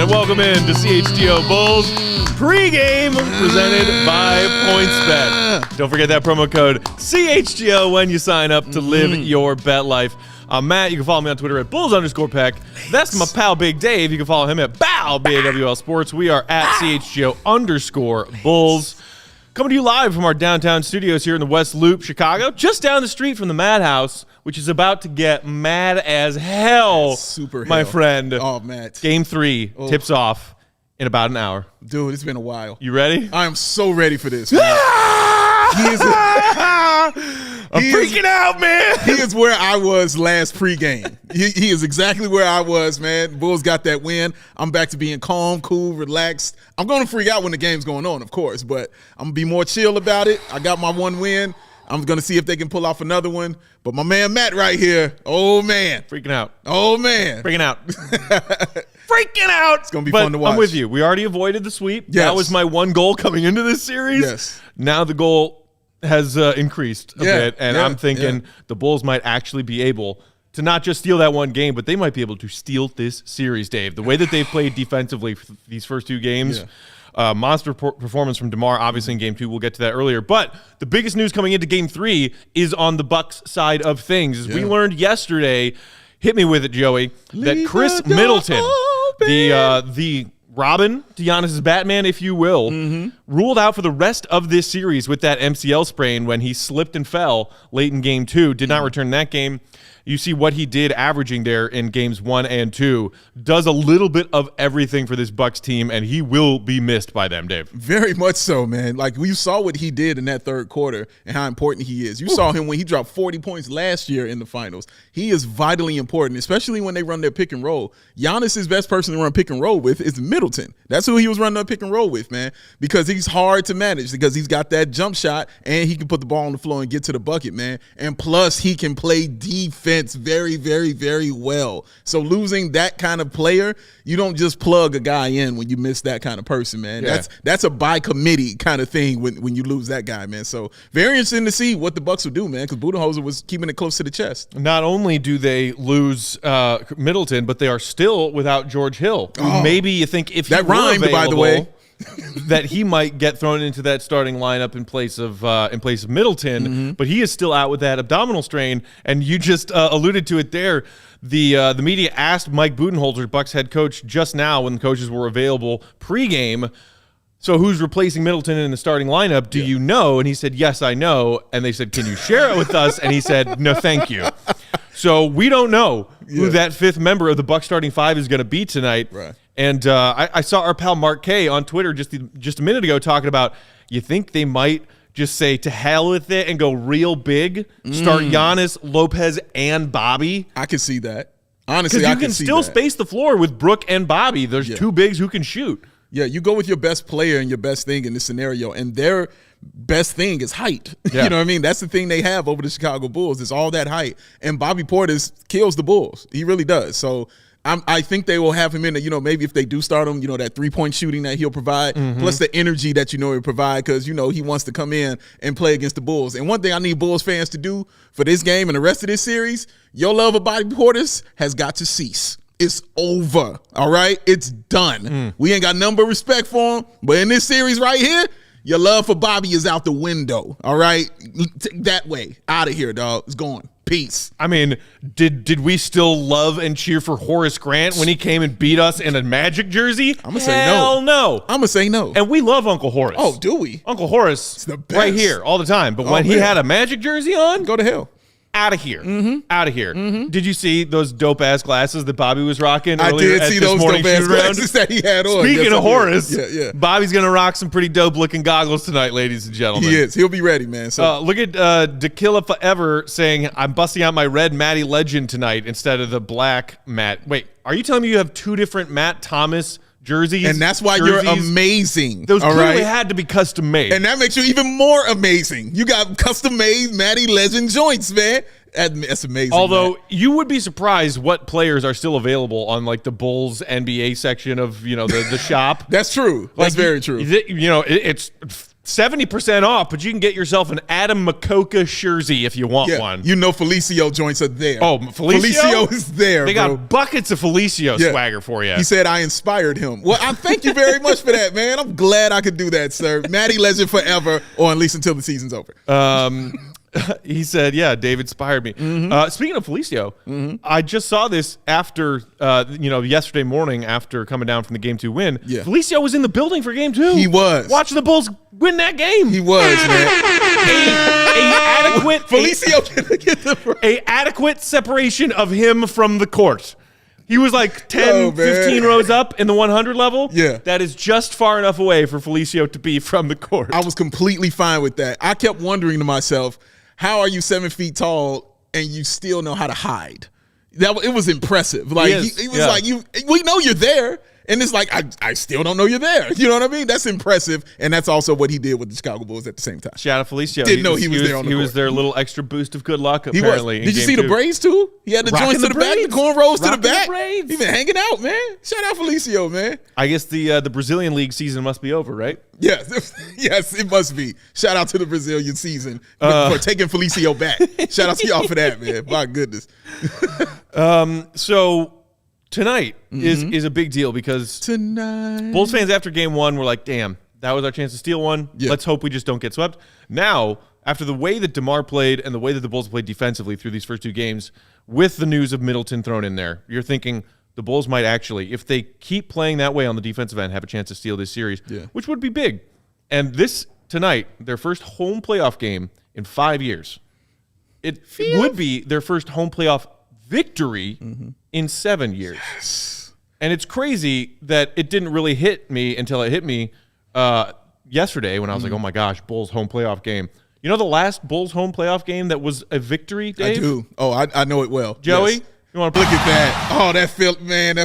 And welcome in to CHGO Bulls Pre-Game presented by PointsBet. Don't forget that promo code CHGO when you sign up to live your bet life. I'm Matt. You can follow me on Twitter at Bulls_Peck. That's my pal Big Dave. You can follow him at BowBWL Sports. We are at CHGO_Bulls. Coming to you live from our downtown studios here in the West Loop, Chicago, just down the street from the Madhouse, which is about to get mad as hell, my friend. Oh, Matt. Game 3 tips off in about an hour. Dude, it's been a while. You ready? I am so ready for this, man. I'm freaking out, man. He is where I was last pregame. He is exactly where I was, man. Bulls got that win. I'm back to being calm, cool, relaxed. I'm going to freak out when the game's going on, of course, but I'm going to be more chill about it. I got my one win. I'm going to see if they can pull off another one. But my man Matt right here, oh, man. Freaking out. Oh, man. Freaking out. Freaking out. It's going to be fun to watch. I'm with you. We already avoided the sweep. Yes. That was my one goal coming into this series. Yes. Now the goal has increased a bit, and I'm thinking the Bulls might actually be able to not just steal that one game, but they might be able to steal this series, Dave. The way that they've played defensively for these first two games, monster performance from DeMar, obviously in Game 2. We'll get to that earlier. But the biggest news coming into Game 3 is on the Bucks side of things. As we learned yesterday, hit me with it, Joey, that Khris Middleton, the Robin to Giannis's Batman, if you will, ruled out for the rest of this series with that MCL sprain when he slipped and fell late in Game 2. Did not return that game. You see what he did averaging there in Games 1 and 2. Does a little bit of everything for this Bucks team, and he will be missed by them, Dave. Very much so, man. Like, we saw what he did in that third quarter and how important he is. You saw him when he dropped 40 points last year in the finals. He is vitally important, especially when they run their pick and roll. Giannis's best person to run pick and roll with is Middleton. That's who he was running their pick and roll with, man, because he's hard to manage because he's got that jump shot and he can put the ball on the floor and get to the bucket, man. And plus, he can play defense very, very, very well. So losing that kind of player, you don't just plug a guy in when you miss that kind of person, man. Yeah. That's a by committee kind of thing when you lose that guy, man. So very interesting to see what the Bucks will do, man, because Budenholzer was keeping it close to the chest. Not only do they lose Middleton, but they are still without George Hill. Maybe you think if that rhymed, by the way, that he might get thrown into that starting lineup in place of Middleton, but he is still out with that abdominal strain. And you just alluded to it there. The media asked Mike Budenholzer, Bucks head coach, just now when the coaches were available pregame, so who's replacing Middleton in the starting lineup? Do you know? And he said, yes, I know. And they said, can you share it with us? And he said, no, thank you. So we don't know who that fifth member of the Bucks starting five is going to be tonight. Right. And I saw our pal Mark K on Twitter just a minute ago talking about, you think they might just say to hell with it and go real big, start Giannis, Lopez, and Bobby? I can see that. Honestly, I can see that. You can still space the floor with Brook and Bobby. There's two bigs who can shoot. Yeah, you go with your best player and your best thing in this scenario, and their best thing is height. Yeah. You know what I mean? That's the thing they have over the Chicago Bulls is all that height. And Bobby Portis kills the Bulls. He really does. So I think they will have him in there, maybe if they do start him, that three-point shooting that he'll provide, plus the energy that he'll provide because, he wants to come in and play against the Bulls. And one thing I need Bulls fans to do for this game and the rest of this series, your love of Bobby Portis has got to cease. It's over, all right? It's done. We ain't got nothing but respect for him, but in this series right here, your love for Bobby is out the window, all right? That way, out of here, dog. It's gone. Peace. I mean, did we still love and cheer for Horace Grant when he came and beat us in a Magic jersey? I'm going to say no. Hell no. I'm going to say no. And we love Uncle Horace. Oh, do we? Uncle Horace, the best. right here all the time. But when he had a Magic jersey on? Go to hell. Out of here. Out of here. Did you see those dope-ass glasses that Bobby was rocking earlier? I did see those dope-ass glasses that he had on. Speaking of Horace, yeah. Bobby's going to rock some pretty dope-looking goggles tonight, ladies and gentlemen. He is. He'll be ready, man. So look at Dakilla Forever saying, I'm busting out my red Matty Legend tonight instead of the black Matt. Wait, are you telling me you have two different Matt Thomas jerseys? And that's why you're amazing. Those clearly had to be custom made. And that makes you even more amazing. You got custom made Matty Legend joints, man. That's amazing. Although you would be surprised what players are still available on like the Bulls NBA section of the shop. That's true. That's very true. It's 70% off, but you can get yourself an Adam Makoka jersey if you want one. Felicio joints are there. Oh, Felicio is there. They got buckets of Felicio swagger for you. He said I inspired him. Well, I thank you very much for that, man. I'm glad I could do that, sir. Matty Legend forever, or at least until the season's over. He said, yeah, Dave inspired me. Speaking of Felicio, I just saw this after, yesterday morning after coming down from the Game 2 win. Yeah. Felicio was in the building for Game 2. He was. Watching the Bulls win that game. He was, man. Adequate separation of him from the court. He was like 10, 15 rows up in the 100 level. Yeah. That is just far enough away for Felicio to be from the court. I was completely fine with that. I kept wondering to myself, how are you 7 feet tall and you still know how to hide? It was impressive. Like he was like, we know you're there. And it's like, I still don't know you're there. You know what I mean? That's impressive. And that's also what he did with the Chicago Bulls at the same time. Shout out Felicio. Didn't know he was there on the court. He was their little extra boost of good luck, apparently. Did you see the braids, too? He had the joints to the back, the cornrows to the back. Braids. He been hanging out, man. Shout out Felicio, man. I guess the Brazilian League season must be over, right? Yes, yes, it must be. Shout out to the Brazilian season for taking Felicio back. Shout out to y'all for that, man. My goodness. So tonight is a big deal because Bulls fans after Game 1 were like, damn, that was our chance to steal one. Yeah. Let's hope we just don't get swept. Now, after the way that DeMar played and the way that the Bulls played defensively through these first two games, with the news of Middleton thrown in there, you're thinking the Bulls might actually, if they keep playing that way on the defensive end, have a chance to steal this series, which would be big. And this tonight, their first home playoff game in 5 years. It would be their first home playoff victory in 7 years. Yes. And it's crazy that it didn't really hit me until it hit me yesterday when I was like, oh my gosh, Bulls home playoff game. You know the last Bulls home playoff game that was a victory, Dave? I do. Oh, I know it well. Joey? Yes. You want to look at that? Oh, that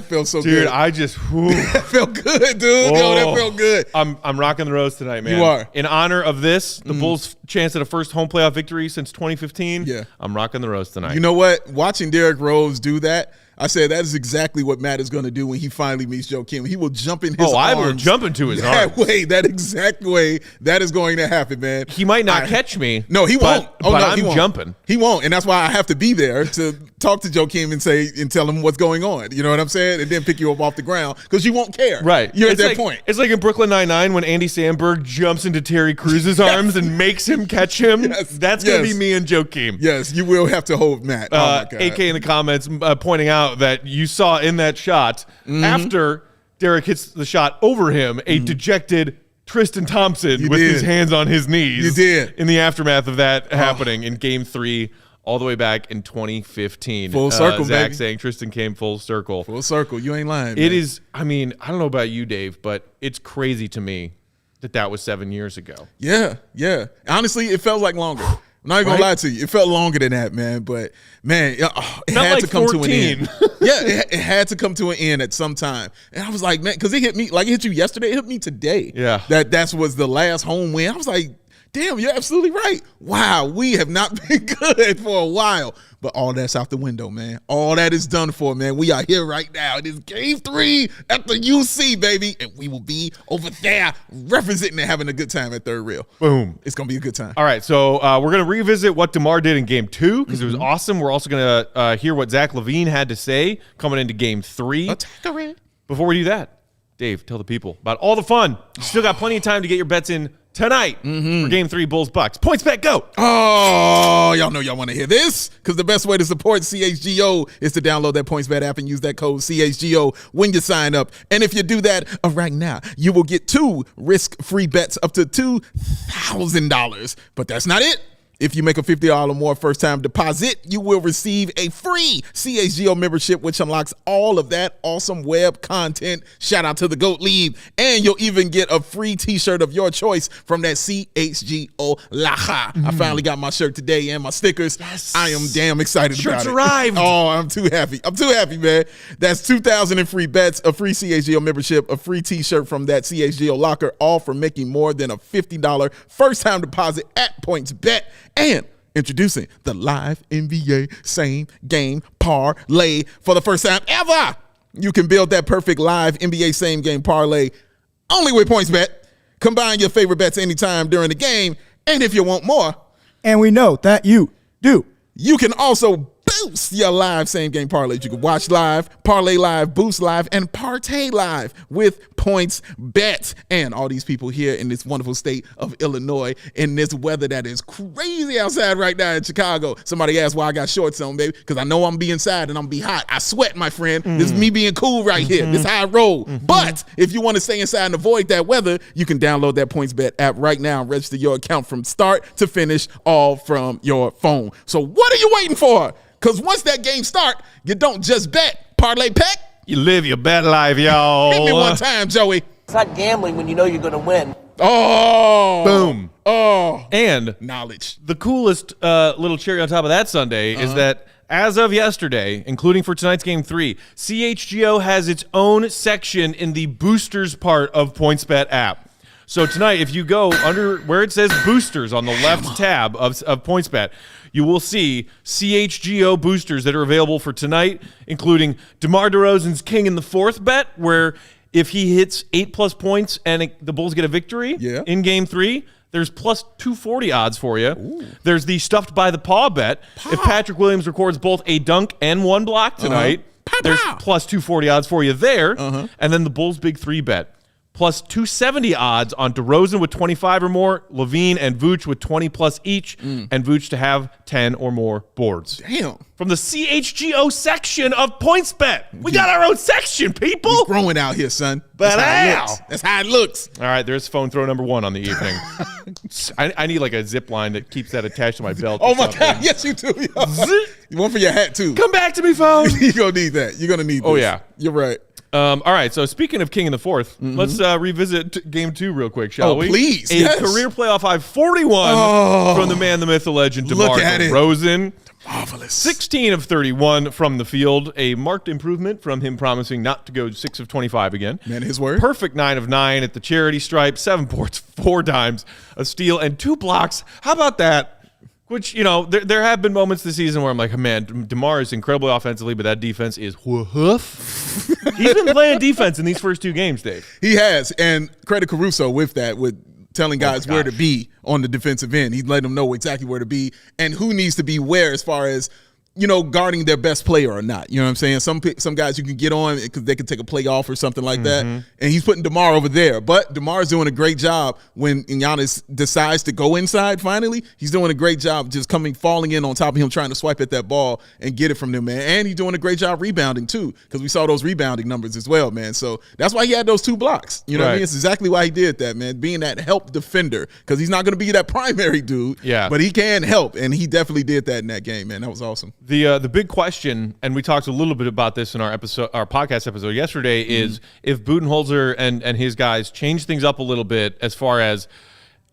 felt so good. Dude, I just that felt good, dude. Oh, that felt good. I'm rocking the Rose tonight, man. You are. In honor of this, the Bulls' chance at a first home playoff victory since 2015. Yeah. I'm rocking the Rose tonight. You know what? Watching Derrick Rose do that, I said that is exactly what Matt is going to do when he finally meets Joakim. He will jump in his arms. I will jump into his arms. That exact way, that is going to happen, man. He might not catch me. No, he won't. I'm jumping. He won't, and that's why I have to be there to talk to Joakim and tell him what's going on. You know what I'm saying? And then pick you up off the ground because you won't care. Right. You're at that point. It's like in Brooklyn Nine-Nine when Andy Samberg jumps into Terry Cruz's arms and makes him catch him. Yes. That's going to be me and Joakim. Yes, you will have to hold Matt. Oh, my God. AK in the comments pointing out that you saw in that shot after Derrick hits the shot over him, a dejected Tristan Thompson with his hands on his knees. You did. In the aftermath of that happening in Game 3 all the way back in 2015. Full circle, Zach baby. Saying Tristan came full circle. Full circle. You ain't lying, It man. is, I mean, I don't know about you, Dave, but it's crazy to me that was 7 years ago. Yeah, yeah. Honestly, it felt like longer. I'm not even going to lie to you. It felt longer than that, man. But, man, it had to come 14. To an end. Yeah, it had to come to an end at some time. And I was like, man, because it hit me, like it hit you yesterday, it hit me today. Yeah. That was the last home win. I was like, damn, you're absolutely right. Wow, we have not been good for a while. But all that's out the window, man. All that is done for, man. We are here right now. It is Game 3 at the UC, baby. And we will be over there representing and having a good time at Third Rail. Boom. It's going to be a good time. All right, so we're going to revisit what DeMar did in Game 2 because it was awesome. We're also going to hear what Zach LaVine had to say coming into Game 3. Before we do that, Dave, tell the people about all the fun. You still got plenty of time to get your bets in tonight for Game 3 Bulls Bucks. PointsBet, go! Oh, y'all know y'all want to hear this because the best way to support CHGO is to download that PointsBet app and use that code CHGO when you sign up. And if you do that right now, you will get 2 risk-free bets up to $2,000. But that's not it. If you make a $50 or more first-time deposit, you will receive a free CHGO membership, which unlocks all of that awesome web content. Shout out to the GOAT League. And you'll even get a free T-shirt of your choice from that CHGO Laha. I finally got my shirt today and my stickers. Yes. I am damn excited about it. Shirts arrived. Oh, I'm too happy. I'm too happy, man. That's 2,000 in free bets, a free CHGO membership, a free T-shirt from that CHGO locker, all for making more than a $50 first-time deposit at PointsBet. And introducing the live NBA same game parlay for the first time ever. You can build that perfect live NBA same game parlay only with PointsBet. Combine your favorite bets anytime during the game. And if you want more, and we know that you do, you can also boost your live same game parlays. You can watch live, parlay live, boost live, and partay live with PointsBet. And all these people here in this wonderful state of Illinois in this weather that is crazy outside right now in Chicago. Somebody asked why I got shorts on, baby, because I know I'm gonna be inside and I'm gonna be hot. I sweat, my friend. This is me being cool right here. This is how I roll. But if you want to stay inside and avoid that weather, you can download that PointsBet app right now and register your account from start to finish, all from your phone. So what are you waiting for? Because once that game start, you don't just bet. Parlay pack. You live your bet life, y'all. Hit me one time, Joey. It's not gambling when you know you're going to win. Oh. Boom. Oh. And knowledge. The coolest little cherry on top of that sundae is that as of yesterday, including for tonight's Game 3, CHGO has its own section in the boosters part of PointsBet app. So tonight, if you go under where it says boosters on the left tab of PointsBet, you will see CHGO boosters that are available for tonight, including DeMar DeRozan's King in the Fourth bet, where if he hits 8+ points and the Bulls get a victory in Game 3, there's plus 240 odds for you. Ooh. There's the Stuffed by the Paw bet. If Patrick Williams records both a dunk and one block tonight, there's plus 240 odds for you there. And then the Bulls' Big 3 bet. Plus 270 odds on DeRozan with 25 or more, LaVine and Vooch with 20+ each, and Vooch to have 10 or more boards. Damn. From the CHGO section of PointsBet. We got our own section, people. We're growing out here, son. But That's how it looks. All right, there's phone throw number 1 on the evening. I need like a zip line that keeps that attached to my belt. Oh, my God. Yes, you do. One for your hat, too. Come back to me, phone. You're going to need that. You're going to need this. Oh, yeah. You're right. All right, so speaking of King in the Fourth, let's revisit Game 2 real quick, shall we? Please, A career playoff high 41 from the man, the myth, the legend, DeMar DeRozan. Marvelous. 16 of 31 from the field, a marked improvement from him promising not to go 6 of 25 again. Man, his word. Perfect 9 of 9 at the charity stripe, 7 boards, 4 dimes, a steal, and 2 blocks. How about that? Which, you know, there have been moments this season where I'm like, man, DeMar is incredibly offensively, but that defense is woof. He's been playing defense in these first 2 games, Dave. He has, and credit Caruso with that, with telling guys where to be on the defensive end. He let them know exactly where to be and who needs to be where as far as, you know, guarding their best player or not. You know what I'm saying? Some guys you can get on because they can take a play off or something like that. And he's putting DeMar over there. But DeMar's doing a great job when Giannis decides to go inside finally. He's doing a great job just falling in on top of him, trying to swipe at that ball and get it from them, man. And he's doing a great job rebounding, too, because we saw those rebounding numbers as well, man. So that's why he had those 2 blocks. You know what I mean? It's exactly why he did that, man, being that help defender, because he's not going to be that primary dude, but he can help, and he definitely did that in that game, man. That was awesome. The big question, and we talked a little bit about this in our podcast episode yesterday, is if Budenholzer and his guys change things up a little bit as far as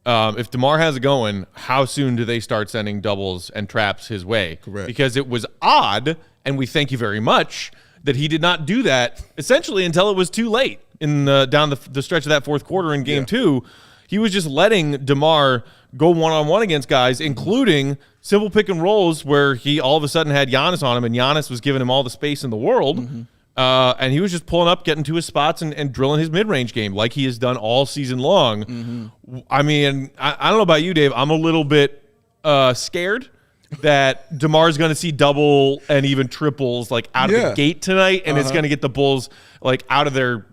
if DeMar has it going, how soon do they start sending doubles and traps his way? Correct. Because it was odd, and we thank you very much, that he did not do that essentially until it was too late in down the stretch of that fourth quarter in Game 2. He was just letting DeMar go one-on-one against guys, including simple pick and rolls where he all of a sudden had Giannis on him, and Giannis was giving him all the space in the world. And he was just pulling up, getting to his spots, and drilling his mid-range game like he has done all season long. I mean, I don't know about you, Dave. I'm a little bit scared that DeMar's going to see double and even triples like out of the gate tonight, and it's going to get the Bulls like out of their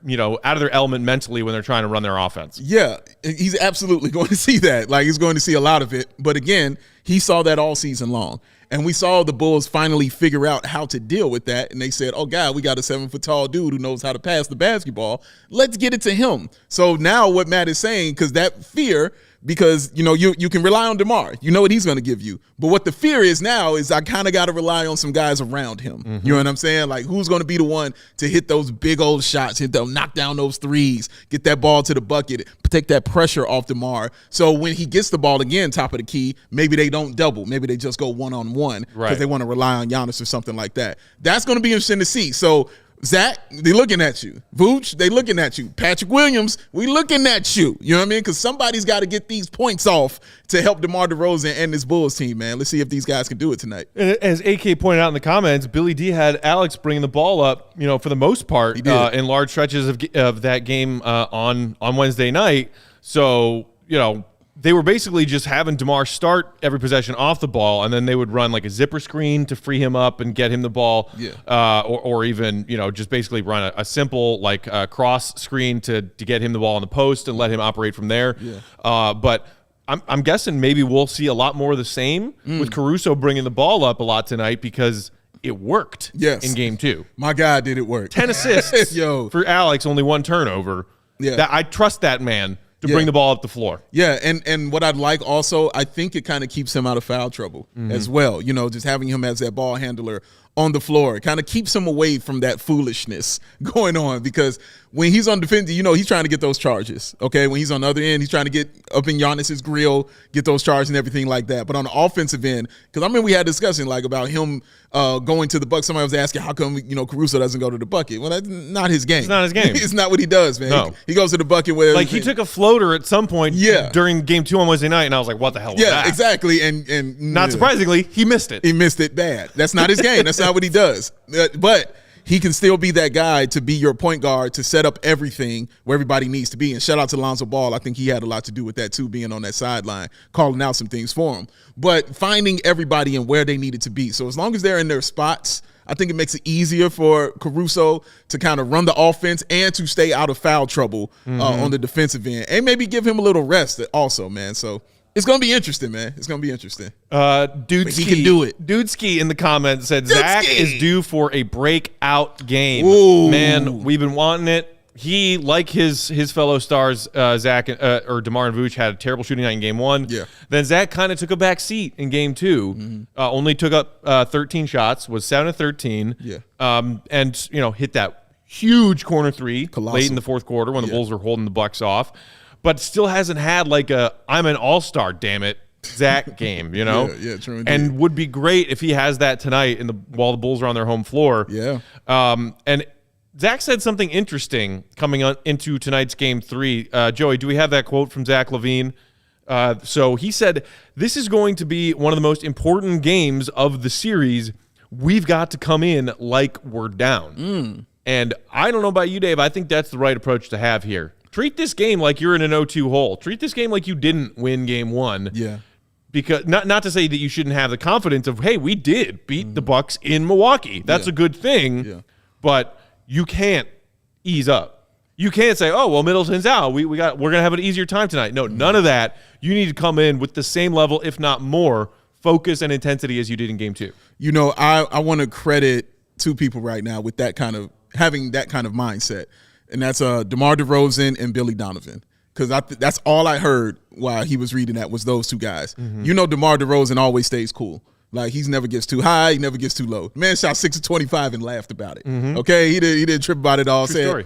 element mentally when they're trying to run their offense. Yeah, he's absolutely going to see that. Like, he's going to see a lot of it. But again, he saw that all season long. And we saw the Bulls finally figure out how to deal with that. And they said, oh, God, we got a 7-foot-tall dude who knows how to pass the basketball. Let's get it to him. So now what Matt is saying, because that fear, because, you can rely on DeMar. You know what he's going to give you. But what the fear is now is I kind of got to rely on some guys around him. Mm-hmm. You know what I'm saying? Like, who's going to be the one to hit those big old shots, knock down those threes, get that ball to the bucket, take that pressure off DeMar. So when he gets the ball again, top of the key, maybe they don't double. Maybe they just go one-on-one because they want to rely on Giannis or something like that. That's going to be interesting to see. So, Zach, they looking at you. Vooch, they looking at you. Patrick Williams, we looking at you. You know what I mean? Because somebody's got to get these points off to help DeMar DeRozan and this Bulls team, man. Let's see if these guys can do it tonight. As AK pointed out in the comments, Billy D had Alex bringing the ball up, for the most part, in large stretches of that game on Wednesday night. So, they were basically just having DeMar start every possession off the ball, and then they would run like a zipper screen to free him up and get him the ball, or even just basically run a simple like cross screen to get him the ball on the post and let him operate from there. But I'm guessing maybe we'll see a lot more of the same with Caruso bringing the ball up a lot tonight because it worked in game 2. My God, did it work. 10 assists for Alex, only 1 turnover. I trust that man to bring the ball up the floor. Yeah, and what I'd like also, I think it kind of keeps him out of foul trouble as well. Just having him as that ball handler on the floor. It kind of keeps him away from that foolishness going on because when he's on defense, he's trying to get those charges, okay? When he's on the other end, he's trying to get up in Giannis's grill, get those charges and everything like that. But on the offensive end, because I remember we had a discussion like about him going to the Bucks. Somebody was asking how come, Caruso doesn't go to the bucket. Well, that's not his game. It's not his game. It's not what he does, man. No. He goes to the bucket where he took a floater at some point during game 2 on Wednesday night, and I was like, what the hell was that? Yeah, exactly. And not surprisingly, he missed it. He missed it bad. That's not his game. That's not what he does. But he can still be that guy to be your point guard, to set up everything where everybody needs to be. And shout out to Lonzo Ball. I think he had a lot to do with that too, being on that sideline, calling out some things for him. But finding everybody and where they needed to be. So as long as they're in their spots, I think it makes it easier for Caruso to kind of run the offense and to stay out of foul trouble on the defensive end. And maybe give him a little rest also, man. So it's going to be interesting, man. It's going to be interesting. Dudesky, he can do it. Dudesky in the comments said, Zach is due for a breakout game. Ooh. Man, we've been wanting it. He, like his fellow stars, Zach or DeMar and Vooch, had a terrible shooting night in game 1. Yeah. Then Zach kind of took a back seat in game 2. Only took up 13 shots, was 7 of 13. Yeah. And hit that huge corner 3 Colossal. late in the fourth quarter when the Bulls were holding the Bucks off. But still hasn't had like I'm an all-star, damn it, Zach game, Yeah, true indeed. And would be great if he has that tonight while the Bulls are on their home floor. Yeah. And Zach said something interesting coming into tonight's game 3. Joey, do we have that quote from Zach LaVine? So he said, this is going to be one of the most important games of the series. We've got to come in like we're down. And I don't know about you, Dave. I think that's the right approach to have here. Treat this game like you're in an 0-2 hole. Treat this game like you didn't win game 1. Yeah. Because not to say that you shouldn't have the confidence of, hey, we did beat the Bucks in Milwaukee. That's a good thing. Yeah. But you can't ease up. You can't say, oh, well, Middleton's out. We're going to have an easier time tonight. No, none of that. You need to come in with the same level, if not more, focus and intensity as you did in game 2. I want to credit 2 people right now with that kind of having that kind of mindset. And that's DeMar DeRozan and Billy Donovan. Because that's all I heard while he was reading that was those 2 guys. DeMar DeRozan always stays cool. Like, he never gets too high, he never gets too low. Man shot 6 of 25 and laughed about it. Okay, he didn't trip about it all. True story.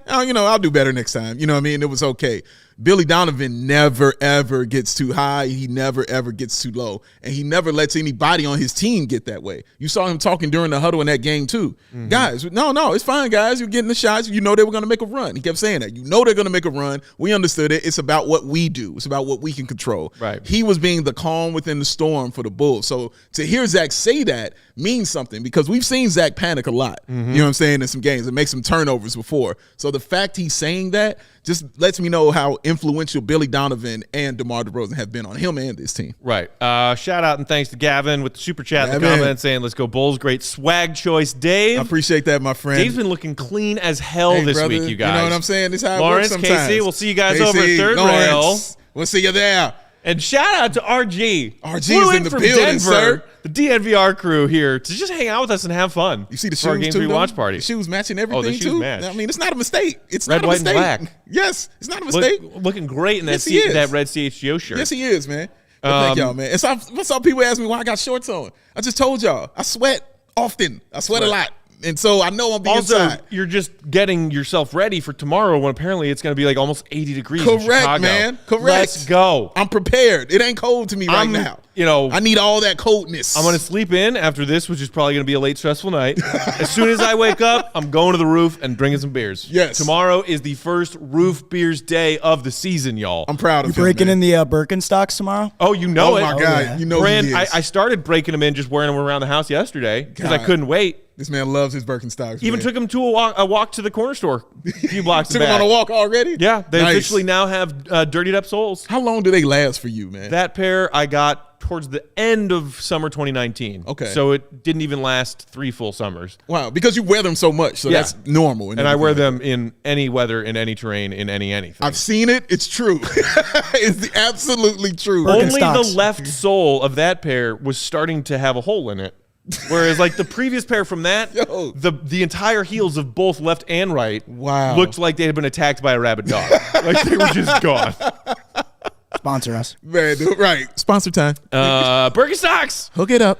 I'll do better next time. You know what I mean? It was okay. Billy Donovan never, ever gets too high. He never, ever gets too low. And he never lets anybody on his team get that way. You saw him talking during the huddle in that game, too. Guys, no, it's fine, guys. You're getting the shots. You know they were going to make a run. He kept saying that. You know they're going to make a run. We understood it. It's about what we do. It's about what we can control. Right. He was being the calm within the storm for the Bulls. So to hear Zach say that means something because we've seen Zach panic a lot. You know what I'm saying, in some games and make some turnovers before. So the fact he's saying that just lets me know how influential Billy Donovan and DeMar DeRozan have been on him and this team. Right. Shout out and thanks to Gavin with the super chat in the comments saying, let's go Bulls. Great swag choice, Dave. I appreciate that, my friend. Dave's been looking clean as hell this week, you guys. You know what I'm saying? This is how Lawrence, it works sometimes. Casey, we'll see you guys Casey, over at Third Lawrence, Rail. We'll see you there. And shout out to RG. RG Flew is in the from building, Denver, sir. The DNVR crew here to just hang out with us and have fun. You see the for our shoes Game too, 3 though? watch party. The shoes matching everything, the shoes too. match. I mean, it's not a mistake. It's Red, not a white, and mistake. black. Yes, it's not a mistake. Looking great in that, Yes, he is. that red CHGO shirt. Yes, he is, man. Thank y'all, man. And some people ask me why I got shorts on. I just told y'all. I sweat often. I sweat a lot. And so I know I'm being inside. You're just getting yourself ready for tomorrow when apparently it's going to be like almost 80 degrees in Chicago. Correct, man. Correct. Let's go. I'm prepared. It ain't cold to me right now. I need all that coldness. I'm going to sleep in after this, which is probably going to be a late, stressful night. As soon as I wake up, I'm going to the roof and bringing some beers. Yes. Tomorrow is the first roof beers day of the season, y'all. I'm proud of You breaking in the Birkenstocks tomorrow? Oh, you know it. Oh, my God. yeah. You know Brand, he is. I started breaking them in, just wearing them around the house yesterday because I God. couldn't wait. This man loves his Birkenstocks. Even took him to a walk to the corner store a few blocks Took back. him on a walk already? Yeah, they Nice. officially now have dirtied up soles. How long do they last for you, man? That pair I got towards the end of summer 2019. Okay. So it didn't even last 3 full summers. Wow, because you wear them so much, so Yeah. that's normal. And I wear them in any weather, in any terrain, in anything. I've seen it. It's true. It's absolutely true. Only the Birkenstocks. left sole of that pair was starting to have a hole in it. Whereas like the previous pair from that, Yo. the entire heels of both left and right looked like they had been attacked by a rabid dog. Like they were just gone. Sponsor us. Man, right. Sponsor time. Birkenstocks! Hook it up.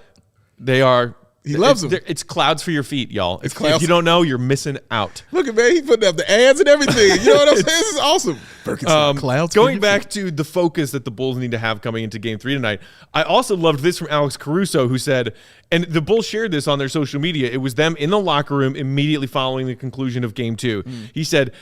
They are. He loves them. It's clouds for your feet, y'all. If clouds. you don't know, you're missing out. Look at man, he putting up the ads and everything. You know what I'm saying? This is awesome. Birkenstock clouds. for Going your back feet. to the focus that the Bulls need to have coming into Game 3 tonight, I also loved this from Alex Caruso, who said, and the Bulls shared this on their social media, it was them in the locker room immediately following the conclusion of Game 2. He said,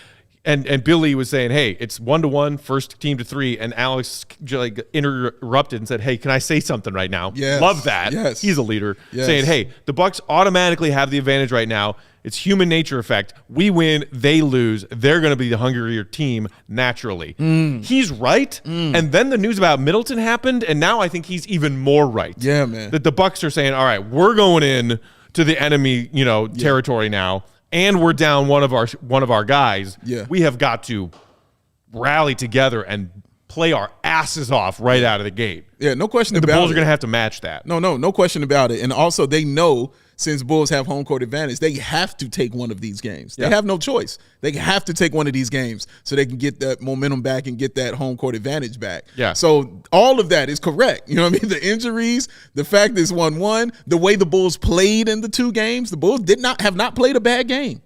and Billy was saying, hey, it's 1-1, first team to 3, and Alex like interrupted and said, hey, can I say something right now? Yes. Love that. Yes. He's a leader. Yes. Saying, hey, the Bucks automatically have the advantage right now. It's human nature effect. We win, they lose. They're going to be the hungrier team naturally. He's right. And then the news about Middleton happened, and now I think he's even more right. Yeah, man. That the Bucks are saying, all right, we're going in to the enemy, territory now, and we're down one of our guys. Yeah. We have got to rally together and play our asses off right out of the gate. Yeah, no question The about Bulls it. are going to have to match that. No question about it. And also, they know since Bulls have home court advantage, they have to take one of these games. They have no choice. They have to take one of these games so they can get that momentum back and get that home court advantage back. Yeah. So all of that is correct. You know what I mean? The injuries, the fact it's 1-1, the way the Bulls played in the 2 games, the Bulls have not played a bad game.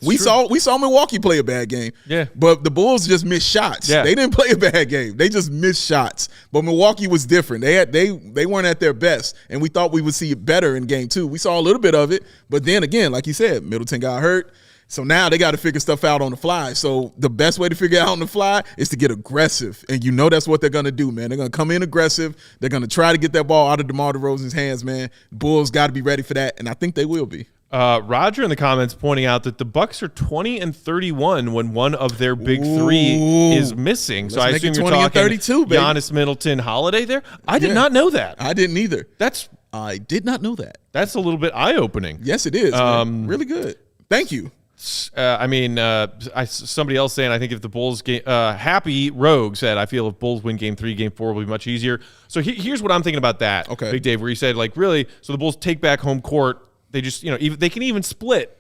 We saw Milwaukee play a bad game. Yeah. But the Bulls just missed shots. Yeah. They didn't play a bad game. They just missed shots. But Milwaukee was different. They weren't at their best, and we thought we would see it better in Game 2. We saw a little bit of it, but then again, like you said, Middleton got hurt. So now they got to figure stuff out on the fly. So the best way to figure it out on the fly is to get aggressive. And you know that's what they're going to do, man. They're going to come in aggressive. They're going to try to get that ball out of DeMar DeRozan's hands, man. Bulls got to be ready for that, and I think they will be. Roger in the comments pointing out that the Bucks are 20-31 when one of their big 3 is missing. So I Let's make assume it you're 20 talking and 32, baby. Giannis, Middleton, Holiday there. I did not know that. I didn't either. I did not know that. That's a little bit eye-opening. Yes, it is. Man. Really good. Thank you. Somebody else saying, I think if the Bulls Happy Rogue said, I feel if Bulls win Game 3, Game 4 will be much easier. So here's what I'm thinking about that. Okay. Big Dave, where you said, like, really, so the Bulls take back home court. They just, they can even split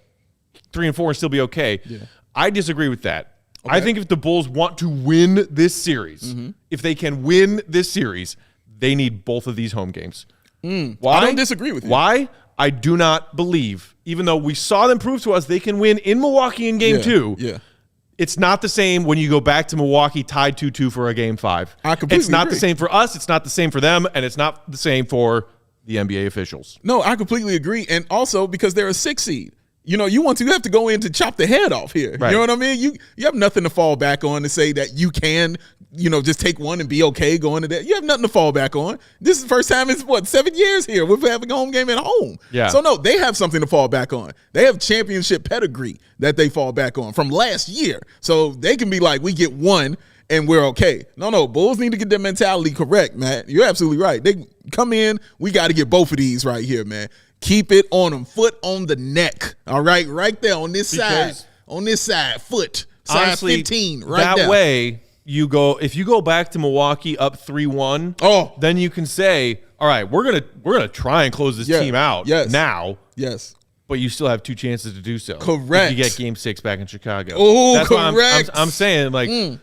3 and 4 and still be okay. Yeah. I disagree with that. Okay. I think if the Bulls want to win this series, if they can win this series, they need both of these home games. Why? I don't disagree with you. Why? I do not believe, even though we saw them prove to us they can win in Milwaukee in Game 2. Yeah. It's not the same when you go back to Milwaukee tied 2-2 for a Game 5. I completely It's not agree. the same for us. It's not the same for them. And it's not the same for the NBA officials. No, I completely agree. And also because they're a 6 seed. You have to go in to chop the head off here. Right. You know what I mean? You have nothing to fall back on to say that you can, just take one and be okay going to that. You have nothing to fall back on. This is the first time in 7 years here we're having a home game at home. Yeah. So no, they have something to fall back on. They have championship pedigree that they fall back on from last year. So they can be like, we get one and we're okay. No, Bulls need to get their mentality correct, man. You're absolutely right. They come in, we got to get both of these right here, man. Keep it on them, foot on the neck, all right? Right there on this side, foot, side honestly, 15, right that there. That way, if you go back to Milwaukee up 3-1, then you can say, all right, we're gonna try and close this team out now. Yes. But you still have two chances to do so. Correct. If you get Game 6 back in Chicago. Oh, that's correct. I'm saying,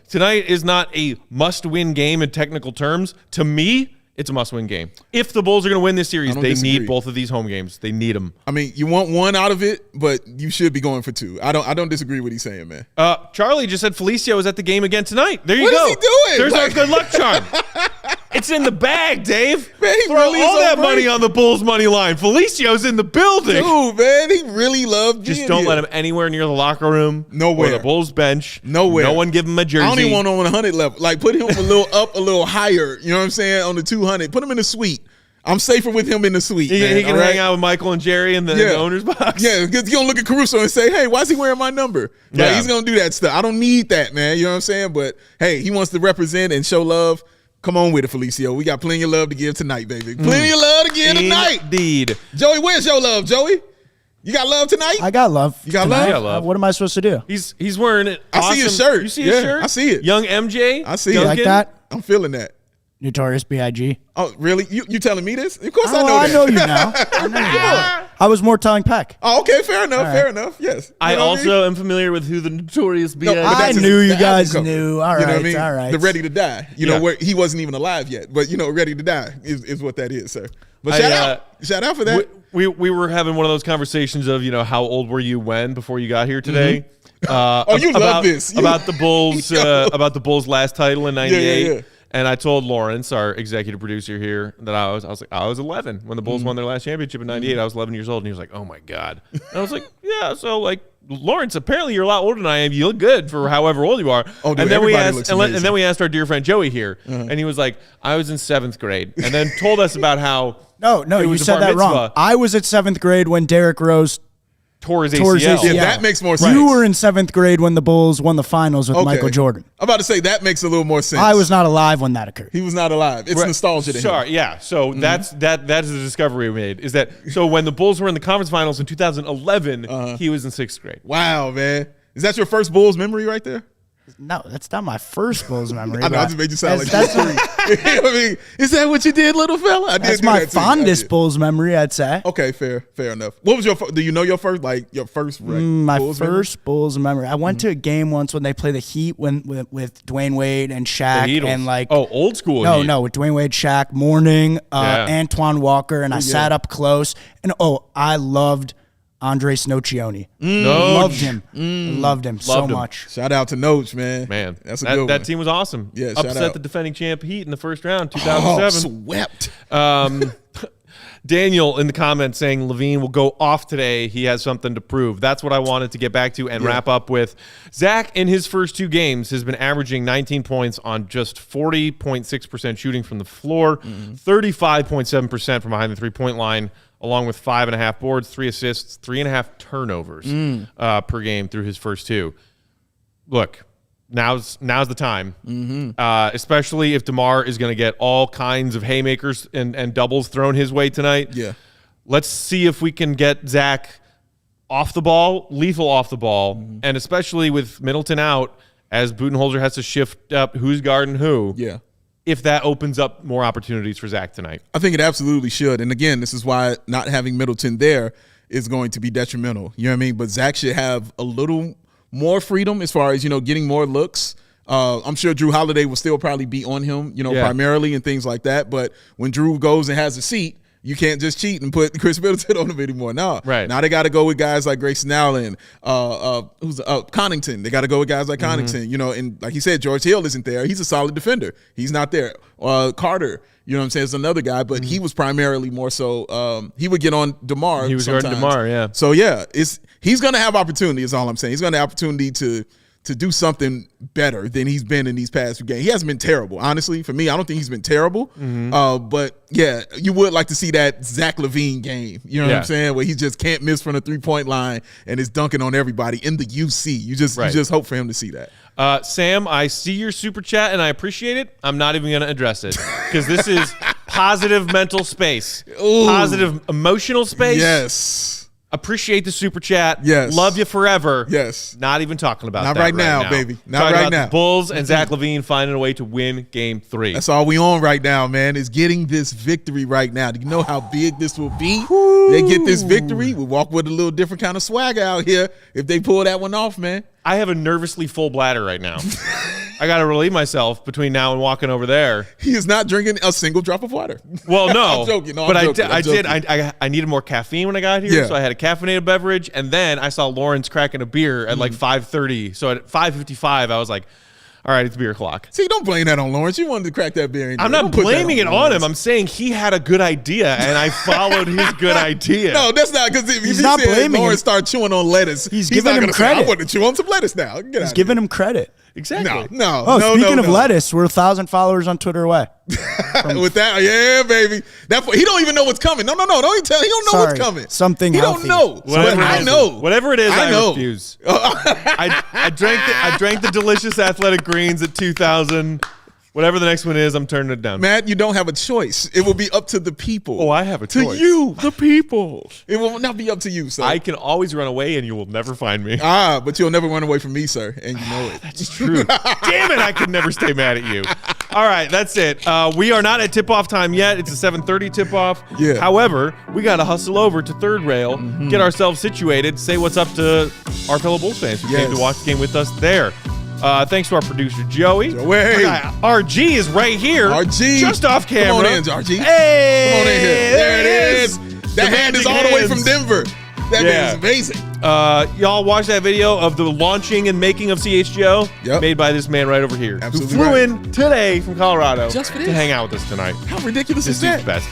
tonight is not a must-win game in technical terms. To me, it's a must-win game. If the Bulls are going to win this series, they need both of these home games. They need them. I mean, you want one out of it, but you should be going for two. I don't disagree with what he's saying, man. Charlie just said Felicio was at the game again tonight. There you go. What is he doing? There's our good luck charm. It's in the bag, Dave. Man, he Throw really all that money on the Bulls money line. Felicio's in the building. Dude, man, he really loved Just don't let him anywhere near the locker room. Nowhere. Or the Bulls bench. Nowhere. No one give him a jersey. I don't even want him on 100 level. Like, put him a little up, a little higher. You know what I'm saying? On the 200. Put him in the suite. I'm safer with him in the suite. He can hang out with Michael and Jerry in the owner's box. Yeah, because he's going to look at Caruso and say, hey, why is he wearing my number? Like, he's going to do that stuff. I don't need that, man. You know what I'm saying? But, hey, he wants to represent and show love. Come on with it, Felicio. We got plenty of love to give tonight, baby. Plenty of love to give tonight. Indeed. Joey, where's your love, Joey? You got love tonight? I got love. You got tonight. love? I got love. What am I supposed to do? He's wearing it. I see his shirt. You see his shirt? I see it. Young MJ. I see You it. like that? I'm feeling that. Notorious B.I.G. Oh, really? You telling me this? Of course I know I that. know you now. I know you now. I was more telling Peck. Oh, okay, fair enough, right. fair enough. Yes. I You know what also am familiar with who the Notorious B.I.G. but I that's knew you the guys album cover. knew. All You know right, what I mean? all right. The Ready to Die. You know, Yeah. where he wasn't even alive yet, but Ready to Die is what that is, sir. But shout out for that. We were having one of those conversations of, how old were you before you got here today? You love this. About the Bulls, about the Bulls' last title in '98. Yeah. And I told Lawrence, our executive producer here, that I was 11 when the Bulls won their last championship in '98. I was 11 years old, and he was like, "Oh my god!" And I was like, "Yeah." So Lawrence, apparently you're a lot older than I am. You look good for however old you are. Oh, dude, and then we looks asked our dear friend Joey here, and he was like, "I was in 7th grade," and then told us about how No, it you was a said bar that wrong. mitzvah. I was at 7th grade when Derrick Rose tore his tore his ACL. ACL. Yeah, that makes more sense. You were in 7th grade when the Bulls won the finals with Michael Jordan. I'm about to say that makes a little more sense. I was not alive when that occurred. He was not alive. It's nostalgia to him. Sorry, yeah. So that is the discovery we made. Is that so? When the Bulls were in the conference finals in 2011, he was in 6th grade. Wow, man. Is that your first Bulls memory right there? No, that's not my first Bulls memory. I know, I just made you sound like that's, you were 3. I mean, is that what you did, little fella? I did that's do my that too. fondest Bulls memory, I'd say. Okay, fair enough. What was do you know your first, My Bulls first Bulls memory. I went to a game once when they play the Heat with Dwayne Wade and Shaq and old school. No, with Dwayne Wade, Shaq, Mourning, Antoine Walker, and I sat up close and I loved Andre Snocioni. Loved him. Loved him so much. Shout out to Noach, man. Man, that's a good one. That team was awesome. Yeah, shout upset out. the defending champ Heat in the first round, 2007. Swept. Daniel in the comments saying LaVine will go off today. He has something to prove. That's what I wanted to get back to and wrap up with. Zach, in his first 2 games, has been averaging 19 points on just 40.6% shooting from the floor, 35.7% from behind the three-point line, along with 5.5 boards, 3 assists, 3.5 turnovers per game through his first 2. Look, now's the time, especially if DeMar is going to get all kinds of haymakers and doubles thrown his way tonight. Yeah. Let's see if we can get Zach off the ball, lethal off the ball, and especially with Middleton out, as Budenholzer has to shift up who's guarding who. Yeah. If that opens up more opportunities for Zach tonight. I think it absolutely should. And again, this is why not having Middleton there is going to be detrimental. You know what I mean? But Zach should have a little more freedom as far as, getting more looks. I'm sure Drew Holiday will still probably be on him, primarily and things like that. But when Drew goes and has a seat, you can't just cheat and put Khris Middleton on him anymore. No. Right. Now they got to go with guys like Grayson Allen, Connaughton. They got to go with guys like Connaughton, and like he said, George Hill isn't there. He's a solid defender. He's not there. Carter, you know what I'm saying, is another guy, but he was primarily more so he would get on DeMar. He was guarding DeMar, yeah. So yeah, he's going to have opportunity is all I'm saying. He's going to have opportunity to do something better than he's been in these past few games. He hasn't been terrible, honestly. For me, I don't think he's been terrible. But, yeah, you would like to see that Zach LaVine game, you know what I'm saying, where he just can't miss from the three-point line and is dunking on everybody in the UC. You just hope for him to see that. Sam, I see your super chat and I appreciate it. I'm not even going to address it because this is positive mental space, positive emotional space. Yes. Appreciate the super chat. Yes. Love you forever. Yes. Not even talking about Not that right now, baby. Not talking right about now. The Bulls and Zach LaVine finding a way to win Game 3. That's all we on right now, man, is getting this victory right now. Do you know how big this will be? They get this victory. We walk with a little different kind of swag out here if they pull that one off, man. I have a nervously full bladder right now. I got to relieve myself between now and walking over there. He is not drinking a single drop of water. Well, no. I'm joking. No, but I'm joking. I needed more caffeine when I got here, so I had a caffeinated beverage, and then I saw Lawrence cracking a beer at like 5:30. So at 5:55, I was like, all right, it's beer o'clock. See, don't blame that on Lawrence. You wanted to crack that beer. I'm not blaming it on him. I'm saying he had a good idea, and I followed his good idea. No, that's not, because if He's not blaming Lawrence him. Start chewing on lettuce, He's giving not him gonna say, credit. I want to chew on some lettuce now. He's giving him credit. Exactly. No. Speaking of lettuce, we're 1,000 followers on Twitter away. With that, yeah, baby. He don't even know what's coming. No. Don't even tell. He don't know what's coming. Something he healthy. don't know. I know. Whatever it is, I know. refuse. I drank the delicious athletic greens at 2,000. Whatever the next one is, I'm turning it down. Matt, you don't have a choice. It will be up to the people. Oh, I have a choice. To you, the people. It will not be up to you, sir. I can always run away, and you will never find me. But you'll never run away from me, sir, and you know it. That's true. Damn it, I could never stay mad at you. All right, that's it. We are not at tip-off time yet. It's a 7:30 tip-off. Yeah. However, we got to hustle over to Third Rail, get ourselves situated, say what's up to our fellow Bulls fans who came to watch the game with us there. Thanks to our producer, Joey. Our guy, RG is right here. RG. Just off camera. Come on in, RG. Hey. Come on in here. There it is. That hand is all the way from Denver. That man is amazing. Y'all watch that video of the launching and making of CHGO made by this man right over here. Absolutely who flew in today from Colorado just for this, to hang out with us tonight. How ridiculous this is that? This best.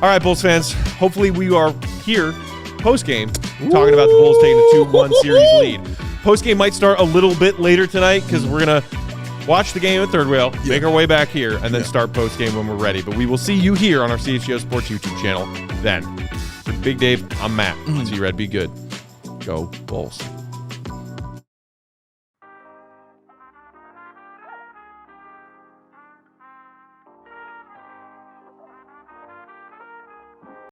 All right, Bulls fans. Hopefully we are here post-game talking about the Bulls taking a 2-1 series lead. Post-game might start a little bit later tonight because we're going to watch the game at Third Rail, make our way back here, and then start post-game when we're ready. But we will see you here on our CHGO Sports YouTube channel then. For Big Dave, I'm Matt. See you, Red. Be good. Go Bulls.